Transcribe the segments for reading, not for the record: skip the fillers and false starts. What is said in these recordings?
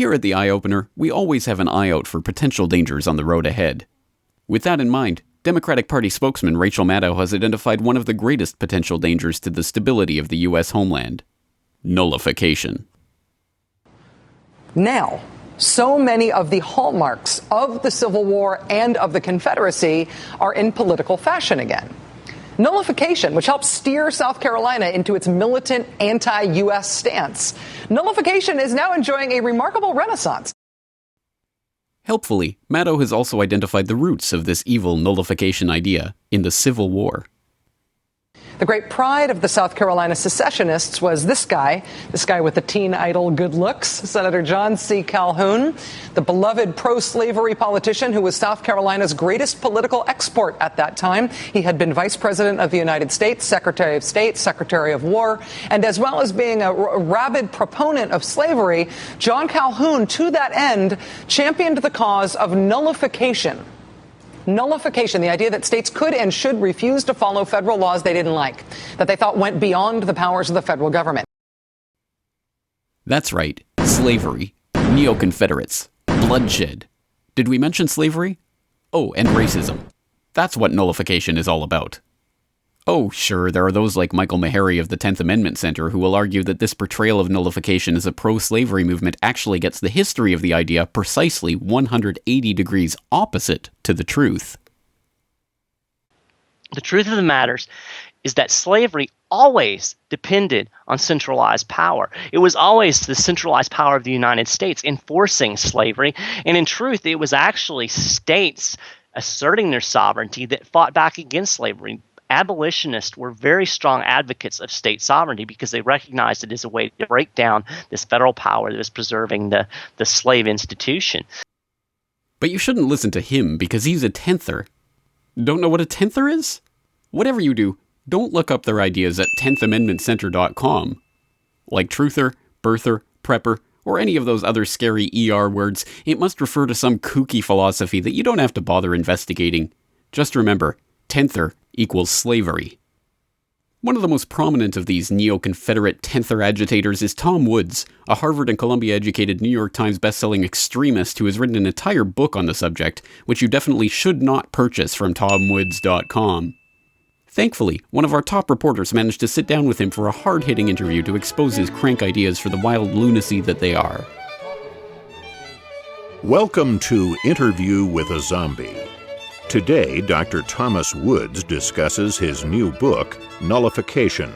Here at the Eye Opener, we always have an eye out for potential dangers on the road ahead. With that in mind, Democratic Party spokesman Rachel Maddow has identified one of the greatest potential dangers to the stability of the U.S. homeland: nullification. Now, so many of the hallmarks of the Civil War and of the Confederacy are in political fashion again. Nullification, which helped steer South Carolina into its militant anti-U.S. stance. Nullification is now enjoying a remarkable renaissance. Helpfully, Maddow has also identified the roots of this evil nullification idea in the Civil War. The great pride of the South Carolina secessionists was this guy with the teen idol good looks, Senator John C. Calhoun, the beloved pro-slavery politician who was South Carolina's greatest political export at that time. He had been Vice President of the United States, Secretary of State, Secretary of War, and as well as being a rabid proponent of slavery, John Calhoun, to that end, championed the cause of nullification. Nullification, the idea that states could and should refuse to follow federal laws they didn't like, that they thought went beyond the powers of the federal government. That's right, slavery, neo-confederates, bloodshed. Did we mention slavery? Oh, and racism. That's what nullification is all about. Oh, sure, there are those like Michael Meharry of the 10th Amendment Center who will argue that this portrayal of nullification as a pro-slavery movement actually gets the history of the idea precisely 180 degrees opposite to the truth. The truth of the matter is that slavery always depended on centralized power. It was always the centralized power of the United States enforcing slavery, and in truth, it was actually states asserting their sovereignty that fought back against slavery. Abolitionists were very strong advocates of state sovereignty because they recognized it as a way to break down this federal power that was preserving the slave institution. But you shouldn't listen to him because he's a tenther. Don't know what a tenther is? Whatever you do, don't look up their ideas at 10thamendmentcenter.com. Like truther, birther, prepper, or any of those other scary ER words, it must refer to some kooky philosophy that you don't have to bother investigating. Just remember, tenther equals slavery. One of the most prominent of these neo-Confederate tenther agitators is Tom Woods, a Harvard and Columbia-educated New York Times bestselling extremist who has written an entire book on the subject, which you definitely should not purchase from TomWoods.com. Thankfully, one of our top reporters managed to sit down with him for a hard-hitting interview to expose his crank ideas for the wild lunacy that they are. Welcome to Interview with a Zombie. Today, Dr. Thomas Woods discusses his new book, Nullification.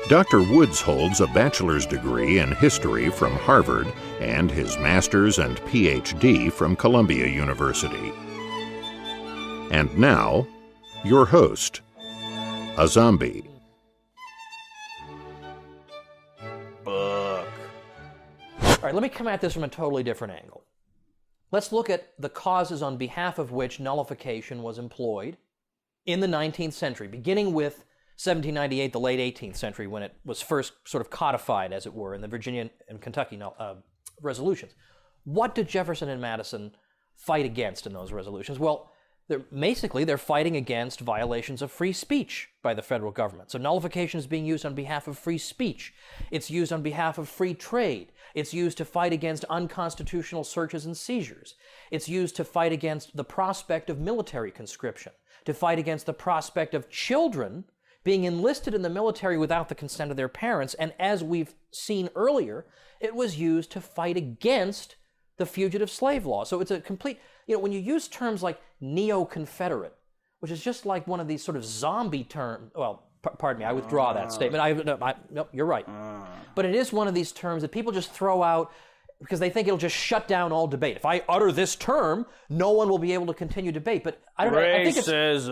Dr. Woods holds a bachelor's degree in history from Harvard and his master's and PhD from Columbia University. And now, your host, a zombie. Book. All right, let me come at this from a totally different angle. Let's look at the causes on behalf of which nullification was employed in the 19th century, beginning with 1798, the late 18th century, when it was first sort of codified, as it were, in the Virginia and Kentucky resolutions. What did Jefferson and Madison fight against in those resolutions? Well, they're fighting against violations of free speech by the federal government. So nullification is being used on behalf of free speech. It's used on behalf of free trade. It's used to fight against unconstitutional searches and seizures. It's used to fight against the prospect of military conscription, to fight against the prospect of children being enlisted in the military without the consent of their parents. And as we've seen earlier, it was used to fight against the fugitive slave law. So it's a complete, when you use terms like neo-confederate, which is just like one of these sort of zombie terms, well, pardon me, I withdraw that statement. No, you're right. But it is one of these terms that people just throw out because they think it'll just shut down all debate. If I utter this term, no one will be able to continue debate. But I don't know. I think it's,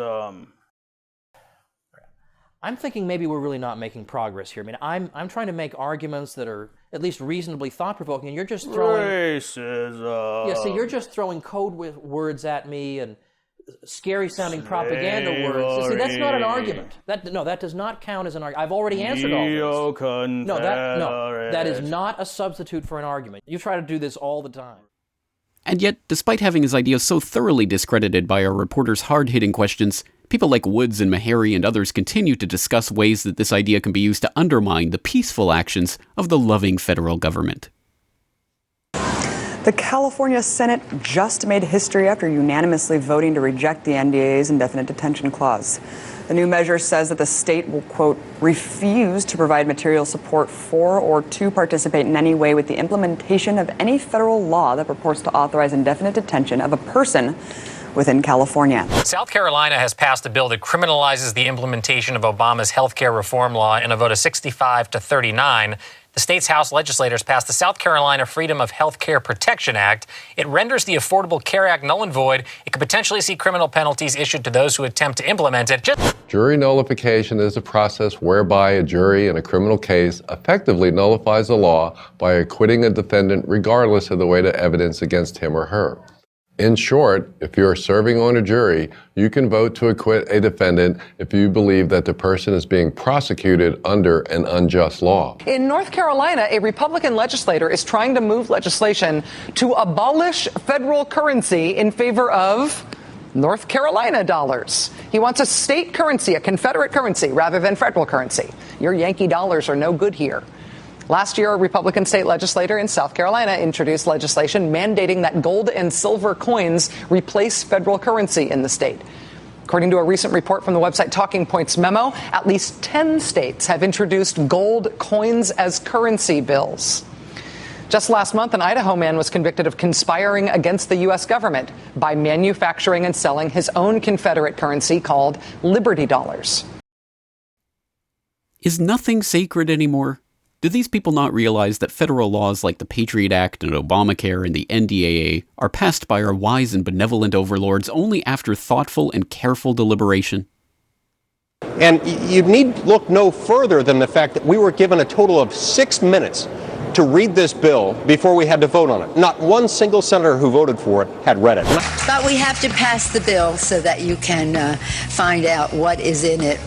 I'm thinking maybe we're really not making progress here. I mean, I'm trying to make arguments that are at least reasonably thought-provoking, and you're just throwing racism. Yeah, see, you're just throwing code words at me and scary-sounding propaganda words. See, that's not an argument. That does not count as an argument. I've already answered all this. That is not a substitute for an argument. You try to do this all the time. And yet, despite having his ideas so thoroughly discredited by our reporters' hard-hitting questions, people like Woods and Meharry and others continue to discuss ways that this idea can be used to undermine the peaceful actions of the loving federal government. The California Senate just made history after unanimously voting to reject the NDAA's indefinite detention clause. The new measure says that the state will, quote, refuse to provide material support for or to participate in any way with the implementation of any federal law that purports to authorize indefinite detention of a person within California. South Carolina has passed a bill that criminalizes the implementation of Obama's health care reform law in a vote of 65 to 39. The state's House legislators passed the South Carolina Freedom of Health Care Protection Act. It renders the Affordable Care Act null and void. It could potentially see criminal penalties issued to those who attempt to implement it. Jury nullification is a process whereby a jury in a criminal case effectively nullifies a law by acquitting a defendant regardless of the weight of evidence against him or her. In short, if you're serving on a jury, you can vote to acquit a defendant if you believe that the person is being prosecuted under an unjust law. In North Carolina, a Republican legislator is trying to move legislation to abolish federal currency in favor of North Carolina dollars. He wants a state currency, a Confederate currency, rather than federal currency. Your Yankee dollars are no good here. Last year, a Republican state legislator in South Carolina introduced legislation mandating that gold and silver coins replace federal currency in the state. According to a recent report from the website Talking Points Memo, at least 10 states have introduced gold coins as currency bills. Just last month, an Idaho man was convicted of conspiring against the U.S. government by manufacturing and selling his own Confederate currency called Liberty Dollars. Is nothing sacred anymore? Do these people not realize that federal laws like the Patriot Act and Obamacare and the NDAA are passed by our wise and benevolent overlords only after thoughtful and careful deliberation? And you need look no further than the fact that we were given a total of 6 minutes to read this bill before we had to vote on it. Not one single senator who voted for it had read it. But we have to pass the bill so that you can find out what is in it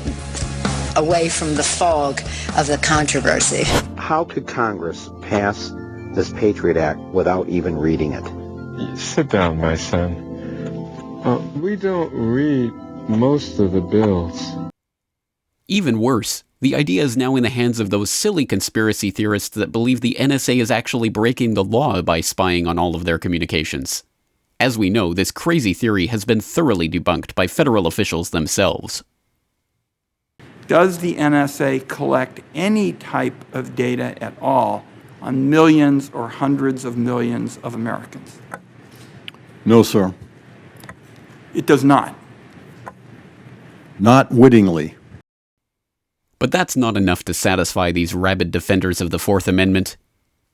away from the fog of the controversy. How could Congress pass this Patriot Act without even reading it? Sit down, my son. We don't read most of the bills. Even worse, the idea is now in the hands of those silly conspiracy theorists that believe the NSA is actually breaking the law by spying on all of their communications. As we know, this crazy theory has been thoroughly debunked by federal officials themselves. Does the NSA collect any type of data at all on millions or hundreds of millions of Americans? No, sir. It does not. Not wittingly. But that's not enough to satisfy these rabid defenders of the Fourth Amendment.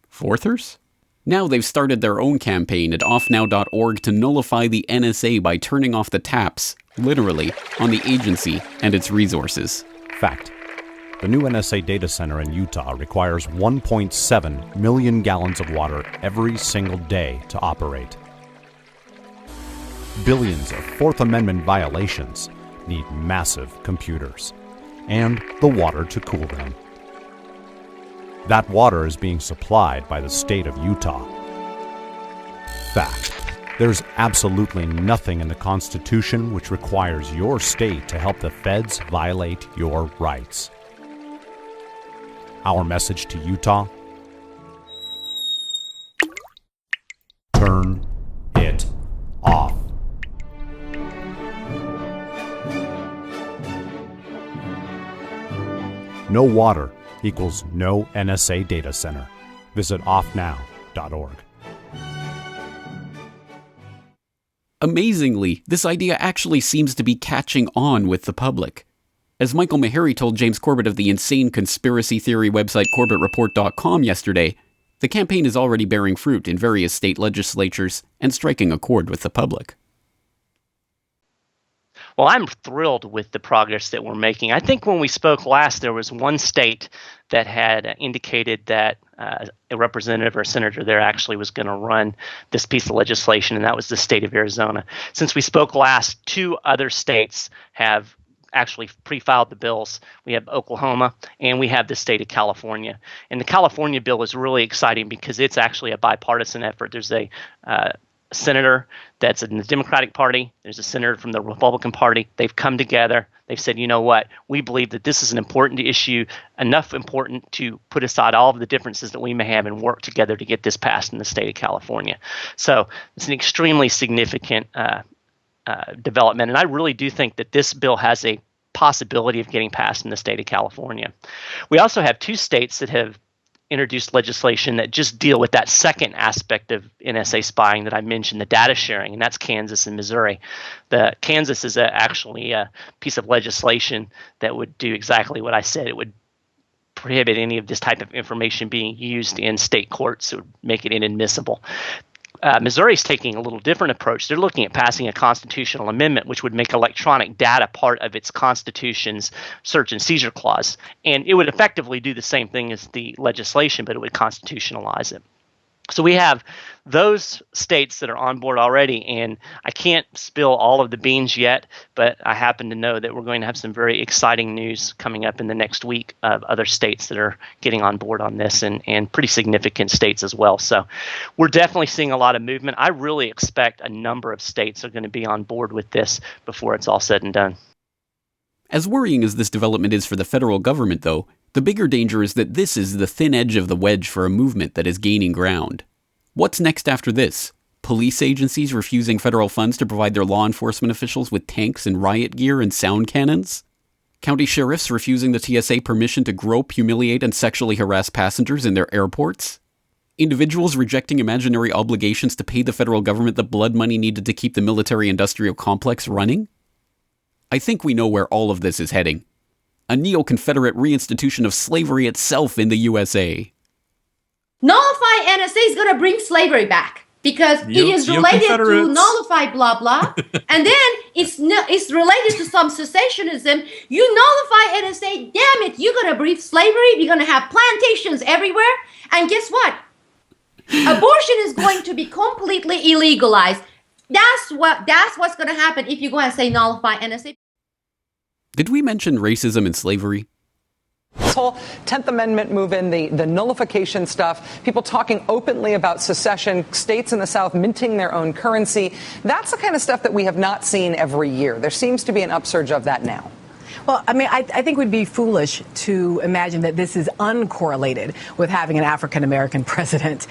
Fourthers? Now they've started their own campaign at offnow.org to nullify the NSA by turning off the taps, literally, on the agency and its resources. Fact. The new NSA data center in Utah requires 1.7 million gallons of water every single day to operate. Billions of Fourth Amendment violations need massive computers and the water to cool them. That water is being supplied by the state of Utah. Fact. There's absolutely nothing in the Constitution which requires your state to help the feds violate your rights. Our message to Utah: turn it off. No water equals no NSA data center. Visit offnow.org. Amazingly, this idea actually seems to be catching on with the public. As Michael Meharry told James Corbett of the insane conspiracy theory website CorbettReport.com yesterday, the campaign is already bearing fruit in various state legislatures and striking a chord with the public. Well, I'm thrilled with the progress that we're making. I think when we spoke last, there was one state that had indicated that a representative or a senator there actually was going to run this piece of legislation, and that was the state of Arizona. Since we spoke last, 2 other states have actually pre-filed the bills. We have Oklahoma and we have the state of California. And the California bill is really exciting because it's actually a bipartisan effort. There's a senator that's in the Democratic Party. There's a senator from the Republican Party. They've come together. They've said, you know what? We believe that this is an important issue, enough important to put aside all of the differences that we may have and work together to get this passed in the state of California. So it's an extremely significant development. And I really do think that this bill has a possibility of getting passed in the state of California. We also have 2 states that have introduced legislation that just deal with that second aspect of NSA spying that I mentioned, the data sharing, and that's Kansas and Missouri. Kansas is actually a piece of legislation that would do exactly what I said. It would prohibit any of this type of information being used in state courts. It would make it inadmissible. Missouri is taking a little different approach. They're looking at passing a constitutional amendment which would make electronic data part of its Constitution's search and seizure clause. And it would effectively do the same thing as the legislation, but it would constitutionalize it. So we have those states that are on board already, and I can't spill all of the beans yet, but I happen to know that we're going to have some very exciting news coming up in the next week of other states that are getting on board on this, and pretty significant states as well. So we're definitely seeing a lot of movement. I really expect a number of states are going to be on board with this before it's all said and done. As worrying as this development is for the federal government, though, the bigger danger is that this is the thin edge of the wedge for a movement that is gaining ground. What's next after this? Police agencies refusing federal funds to provide their law enforcement officials with tanks and riot gear and sound cannons? County sheriffs refusing the TSA permission to grope, humiliate, and sexually harass passengers in their airports? Individuals rejecting imaginary obligations to pay the federal government the blood money needed to keep the military-industrial complex running? I think we know where all of this is heading. A neo-confederate reinstitution of slavery itself in the USA. Nullify NSA is going to bring slavery back because it is related to nullify blah blah, and then it's related to some secessionism. You nullify NSA, damn it, you're going to bring slavery. You're going to have plantations everywhere, and guess what? Abortion is going to be completely illegalized. That's what's going to happen if you go and say nullify NSA. Did we mention racism and slavery? This whole 10th Amendment movement, the nullification stuff, people talking openly about secession, states in the South minting their own currency. That's the kind of stuff that we have not seen every year. There seems to be an upsurge of that now. Well, I mean, I think we'd be foolish to imagine that this is uncorrelated with having an African-American president.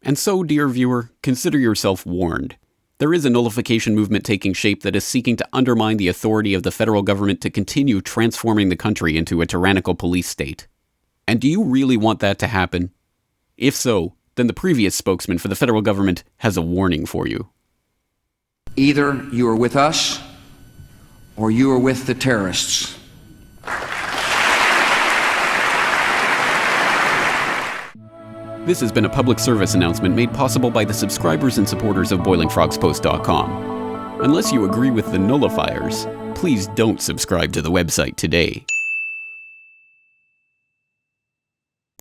And so, dear viewer, consider yourself warned. There is a nullification movement taking shape that is seeking to undermine the authority of the federal government to continue transforming the country into a tyrannical police state. And do you really want that to happen? If so, then the previous spokesman for the federal government has a warning for you. Either you are with us, or you are with the terrorists. This has been a public service announcement made possible by the subscribers and supporters of BoilingFrogsPost.com. Unless you agree with the nullifiers, please don't subscribe to the website today.